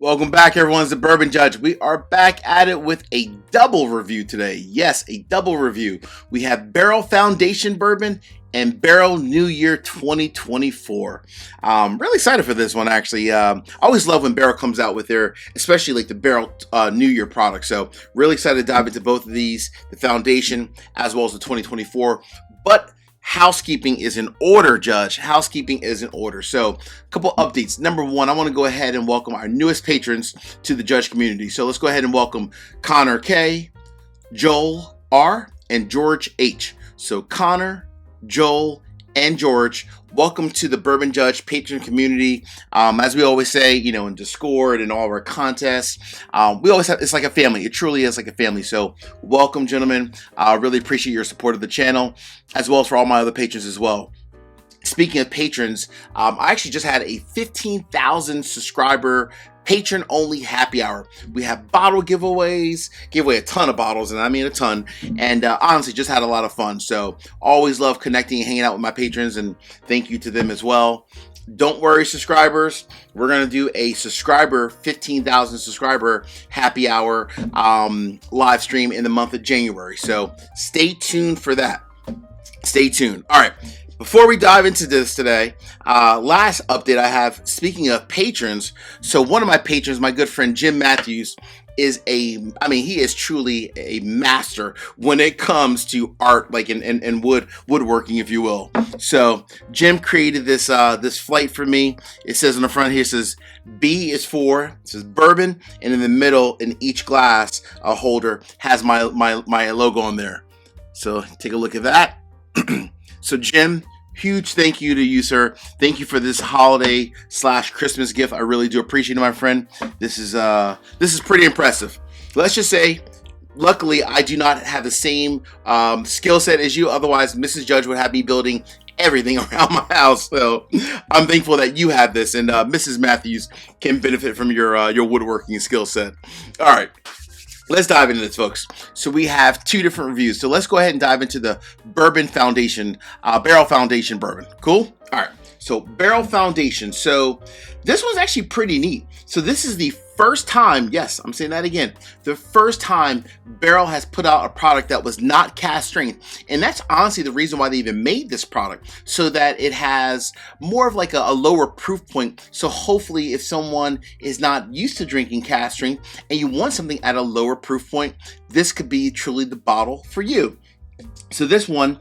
Welcome back, everyone. It's the Bourbon Judge. We are back at it with a double review today. Yes, a double review. We have Barrell Foundation Bourbon and Barrell New Year 2024. Really excited for this one, actually. I always love when Barrell comes out with their, especially like the Barrell New Year product. So really excited to dive into both of these, the Foundation as well as the 2024. But housekeeping is in order, Judge. Housekeeping is in order. So a couple updates. Number one, I want to go ahead and welcome our newest patrons to the Judge community. So let's go ahead and welcome Connor K, Joel R, and George H. So Connor, Joel, and George, welcome to the Bourbon Judge patron community. As we always say, you know, in Discord and all of our contests, we always have, it's like a family. It truly is like a family. So welcome, gentlemen. I really appreciate your support of the channel, as well as for all my other patrons as well. Speaking of patrons, I actually just had a 15,000 subscriber patron only happy hour. We have bottle giveaways, give away a ton of bottles, and I mean a ton, and honestly just had a lot of fun. So always love connecting and hanging out with my patrons, and thank you to them as well. Don't worry, subscribers, we're gonna do a subscriber 15,000 subscriber happy hour live stream in the month of January, so stay tuned for that. Stay tuned. All right, before we dive into this today, last update I have, speaking of patrons, so one of my patrons, my good friend Jim Matthews, is he is truly a master when it comes to art, like in woodworking, if you will. So Jim created this this flight for me. It says on the front here, it says B is for, it says bourbon, and in the middle, in each glass holder has my logo on there. So take a look at that. So Jim, huge thank you to you, sir. Thank you for this holiday / Christmas gift. I really do appreciate it, my friend. This is pretty impressive. Let's just say, luckily, I do not have the same skill set as you. Otherwise, Mrs. Judge would have me building everything around my house. So I'm thankful that you have this, and Mrs. Matthews can benefit from your woodworking skill set. All right. Let's dive into this, folks. So we have two different reviews. So let's go ahead and dive into the Bourbon Foundation, Barrell Foundation Bourbon. Cool? All right. So Barrell Foundation. So this one's actually pretty neat. So this is the first time, yes, I'm saying that again, the first time Barrell has put out a product that was not cask strength. And that's honestly the reason why they even made this product, so that it has more of like a lower proof point. So hopefully if someone is not used to drinking cask strength and you want something at a lower proof point, this could be truly the bottle for you. So this one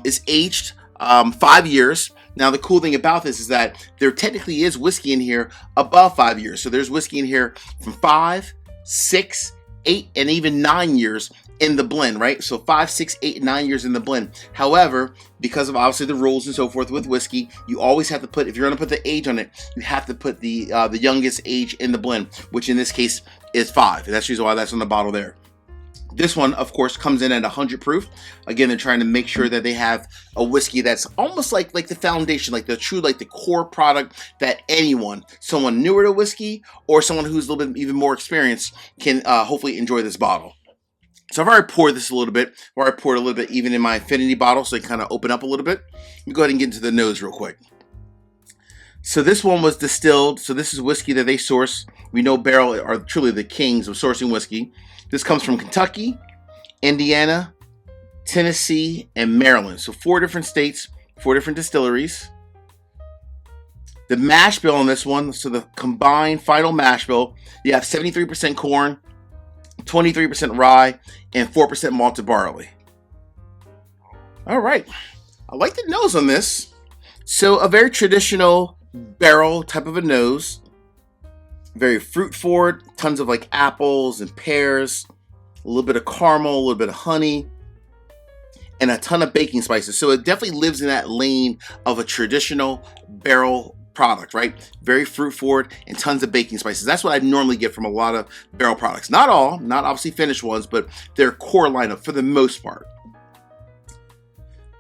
is aged 5 years. Now, the cool thing about this is that there technically is whiskey in here above 5 years. So there's whiskey in here from 5, 6, 8, and even 9 years in the blend, right? So 5, 6, 8, and 9 years in the blend. However, because of obviously the rules and so forth with whiskey, you always have to put, if you're going to put the age on it, you have to put the youngest age in the blend, which in this case is 5. And that's the reason why that's on the bottle there. This one, of course, comes in at 100 proof. Again, they're trying to make sure that they have a whiskey that's almost like the foundation, like the true, like the core product that anyone, someone newer to whiskey or someone who's a little bit even more experienced, can hopefully enjoy this bottle. So I've already poured this a little bit, or I poured a little bit even in my Infinity bottle, so it kind of open up a little bit. Let me go ahead and get into the nose real quick. So this one was distilled. So this is whiskey that they source. We know Barrell are truly the kings of sourcing whiskey. This comes from Kentucky, Indiana, Tennessee, and Maryland. So 4 different states, 4 different distilleries. The mash bill on this one, so the combined final mash bill, you have 73% corn, 23% rye, and 4% malted barley. All right. I like the nose on this. So a very traditional Barrell type of a nose. Very fruit forward, tons of like apples and pears, a little bit of caramel, a little bit of honey, and a ton of baking spices. So it definitely lives in that lane of a traditional Barrell product, right? Very fruit forward and tons of baking spices. That's what I normally get from a lot of Barrell products. Not all, not obviously finished ones, but their core lineup for the most part.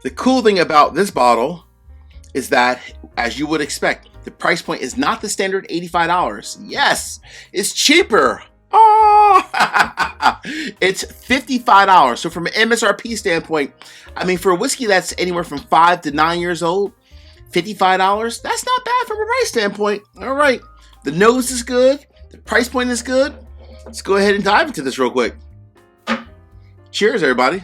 The cool thing about this bottle is that, as you would expect, the price point is not the standard $85. Yes, it's cheaper. Oh, it's $55. So from an MSRP standpoint, I mean, for a whiskey that's anywhere from 5 to 9 years old, $55, that's not bad from a price standpoint. All right. The nose is good. The price point is good. Let's go ahead and dive into this real quick. Cheers, everybody.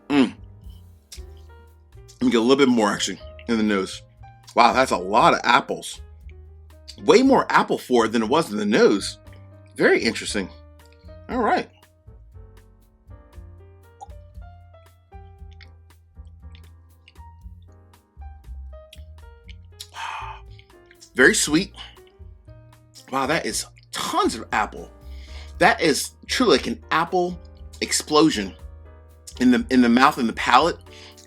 Let me get a little bit more actually in the nose. Wow, that's a lot of apples. Way more apple forward than it was in the nose. Very interesting. All right. Very sweet. Wow, that is tons of apple. That is truly like an apple explosion in the mouth and the palate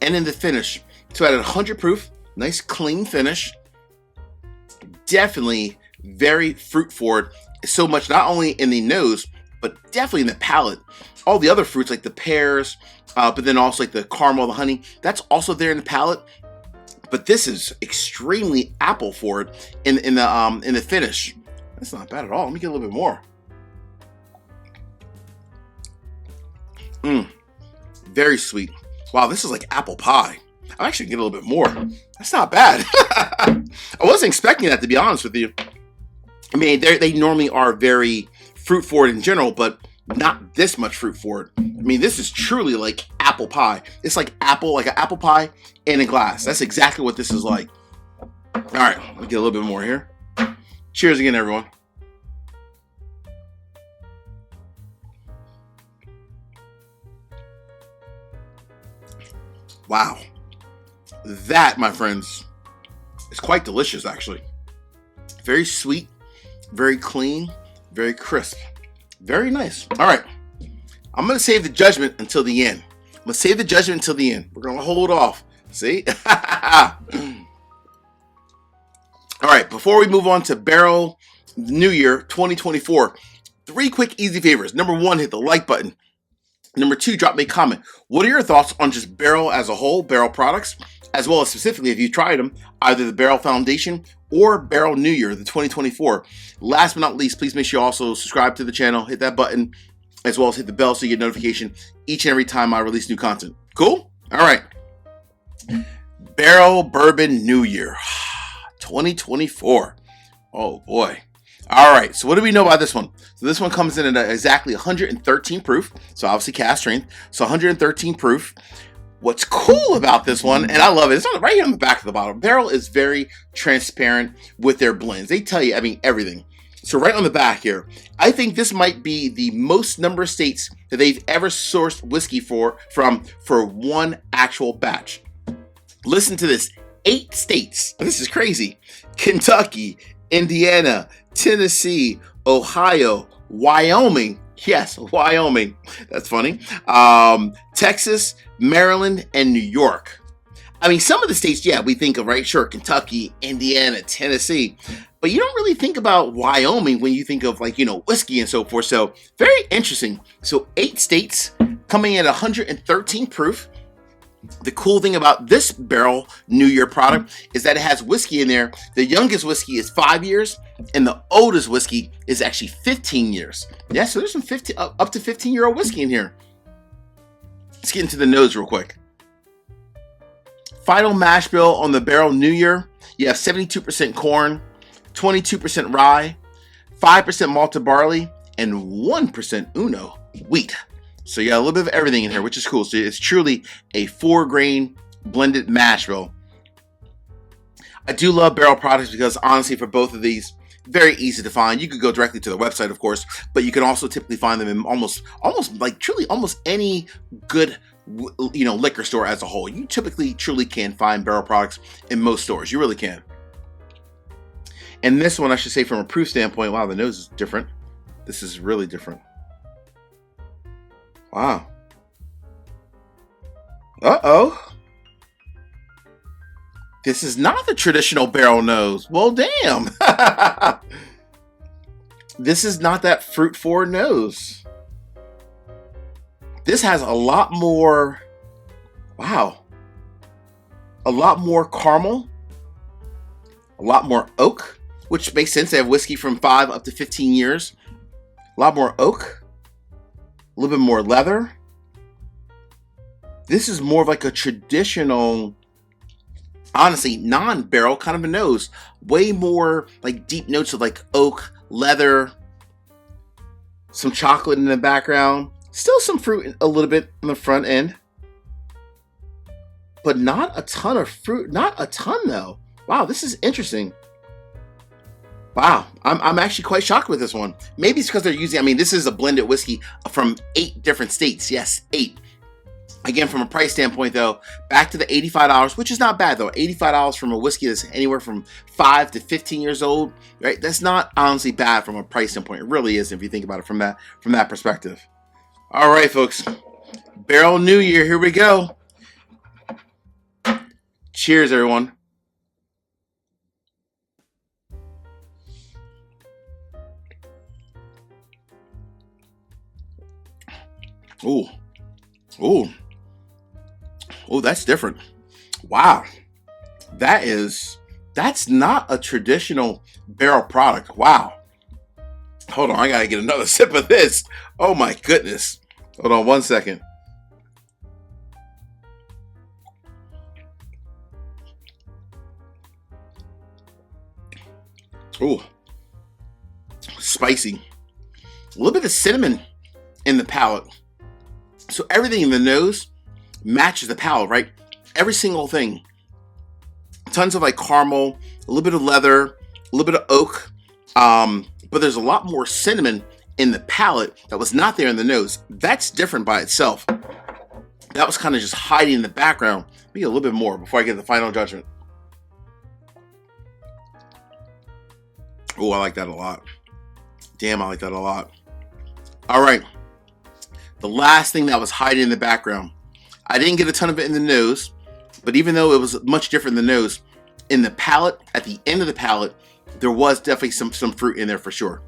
and in the finish. So at 100 proof, nice clean finish. Definitely very fruit forward. So much not only in the nose, but definitely in the palate. All the other fruits like the pears, but then also like the caramel, the honey, that's also there in the palate. But this is extremely apple forward in the finish. That's not bad at all. Let me get a little bit more. Very sweet. Wow, this is like apple pie. I'm actually gonna get a little bit more. That's not bad. I wasn't expecting that, to be honest with you. I mean, they normally are very fruit forward in general, but not this much fruit forward. I mean, this is truly like apple pie. It's like an apple pie in a glass. That's exactly what this is like. All right, let me get a little bit more here. Cheers again, everyone. Wow. That, my friends, is quite delicious, actually. Very sweet, very clean, very crisp. Very nice. All right. I'm going to save the judgment until the end. I'm going to save the judgment until the end. We're going to hold off. See? All right. Before we move on to Barrell New Year 2024, 3 quick, easy favors. Number 1, hit the like button. Number 2, drop me a comment. What are your thoughts on just Barrell as a whole, Barrell products, as well as specifically if you tried them, either the Barrell Foundation or Barrell New Year, the 2024. Last but not least, please make sure you also subscribe to the channel, hit that button, as well as hit the bell so you get notification each and every time I release new content. Cool? All right. Barrell Bourbon New Year 2024. Oh boy. All right, so what do we know about this one? So this one comes in at exactly 113 proof, so obviously cast strength, so 113 proof. What's cool about this one, and I love it, it's right here on the back of the bottle. Barrell is very transparent with their blends. They tell you, I mean, everything. So right on the back here, I think this might be the most number of states that they've ever sourced whiskey from for one actual batch. Listen to this, 8 states. This is crazy. Kentucky, Indiana, Tennessee, Ohio, Wyoming. Yes, Wyoming. That's funny. Texas, Maryland, and New York. I mean, some of the states, yeah, we think of, right? Sure, Kentucky, Indiana, Tennessee. But you don't really think about Wyoming when you think of, like, you know, whiskey and so forth. So very interesting. So 8 states coming in at 113 proof. The cool thing about this Barrell New Year product is that it has whiskey in there. The youngest whiskey is 5 years, and the oldest whiskey is actually 15 years. Yeah, so there's some up to 15-year-old whiskey in here. Let's get into the nose real quick. Final mash bill on the Barrell New Year. You have 72% corn, 22% rye, 5% malted barley, and 1% Uno wheat. So you got a little bit of everything in here, which is cool. So it's truly a 4-grain blended mash bill. I do love Barrell products because honestly, for both of these, very easy to find. You could go directly to the website, of course, but you can also typically find them in almost any good, you know, liquor store as a whole. You typically truly can find Barrell products in most stores. You really can. And this one, I should say, from a proof standpoint, wow, the nose is different. This is really different. Wow. Uh-oh. This is not the traditional Barrell nose. Well, damn. This is not that fruit forward nose. This has a lot more, wow. A lot more caramel. A lot more oak, which makes sense. They have whiskey from 5 up to 15 years. A lot more oak. A little bit more leather. This is more of like a traditional, honestly, non-barrel kind of a nose. Way more like deep notes of like oak, leather, some chocolate in the background. Still some fruit a little bit on the front end. But not a ton of fruit. Not a ton though. Wow, this is interesting. Wow, I'm actually quite shocked with this one. Maybe it's because they're using, I mean, this is a blended whiskey from 8 different states. Yes, 8. Again, from a price standpoint though, back to the $85, which is not bad though. $85 from a whiskey that's anywhere from 5 to 15 years old, right? That's not honestly bad from a price standpoint. It really is if you think about it from that perspective. All right, folks. Barrell New Year, here we go. Cheers, everyone. Ooh. Ooh. Oh, that's different. Wow. That's not a traditional barrel product. Wow. Hold on, I gotta get another sip of this. Oh my goodness. Hold on one second. Ooh. Spicy. A little bit of cinnamon in the palate. So everything in the nose matches the palate, right? Every single thing. Tons of like caramel, a little bit of leather, a little bit of oak, but there's a lot more cinnamon in the palate that was not there in the nose. That's different by itself. That was kind of just hiding in the background. Maybe a little bit more before I get the final judgment. Oh, I like that a lot. Damn, I like that a lot. All right. The last thing that was hiding in the background. I didn't get a ton of it in the nose, but even though it was much different in the nose, in the palate, at the end of the palate, there was definitely some fruit in there for sure.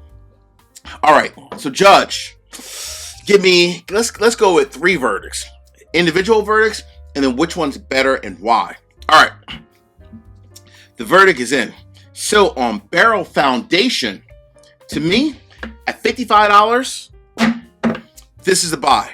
All right, so Judge, let's go with 3 verdicts. Individual verdicts, and then which one's better and why. All right, the verdict is in. So on Barrell Foundation, to me, at $55, this is a buy.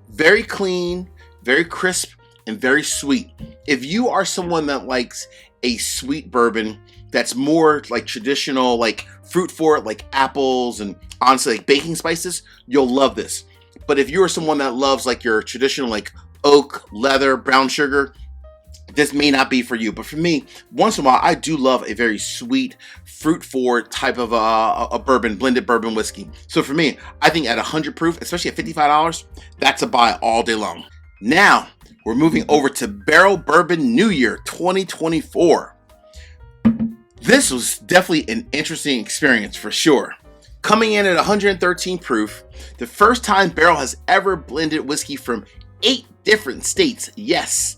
Very clean, very crisp, and very sweet. If you are someone that likes a sweet bourbon that's more like traditional, like fruit forward, like apples and honestly like baking spices, you'll love this. But if you're someone that loves like your traditional like oak, leather, brown sugar, this may not be for you. But for me, once in a while, I do love a very sweet, fruit-forward type of a bourbon, blended bourbon whiskey. So for me, I think at 100 proof, especially at $55, that's a buy all day long. Now, we're moving over to Barrell Bourbon New Year 2024. This was definitely an interesting experience for sure. Coming in at 113 proof, the first time Barrell has ever blended whiskey from 8 different states. Yes,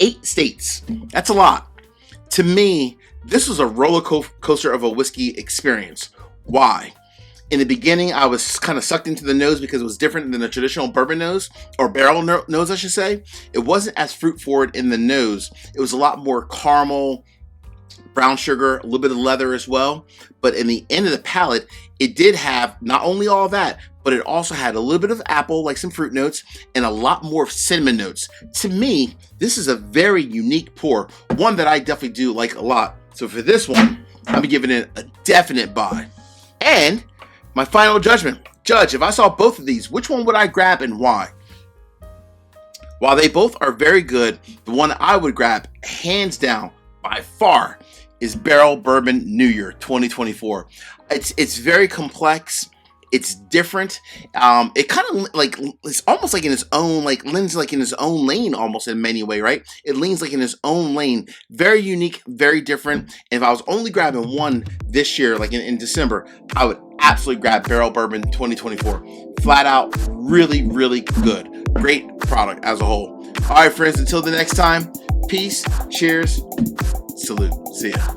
8 states. That's a lot. To me, this was a roller coaster of a whiskey experience. Why? In the beginning, I was kind of sucked into the nose because it was different than a traditional bourbon nose, or barrel nose, I should say. It wasn't as fruit forward in the nose. It was a lot more caramel, brown sugar, a little bit of leather as well. But in the end of the palate, it did have not only all that, but it also had a little bit of apple, like some fruit notes, and a lot more of cinnamon notes. To me, this is a very unique pour, one that I definitely do like a lot. So for this one, I'm giving it a definite buy. And my final judgment. Judge, if I saw both of these, which one would I grab and why? While they both are very good, the one I would grab, hands down, by far, is Barrell Bourbon New Year 2024. It's very complex. It's different. It kind of like, it's almost like in its own, like leans like in its own lane almost in many ways, right? It leans like in its own lane. Very unique, very different. And if I was only grabbing one this year, like in December, I would absolutely grab Barrell Bourbon 2024. Flat out, really, really good. Great product as a whole. All right, friends, until the next time, peace, cheers, salute. See ya.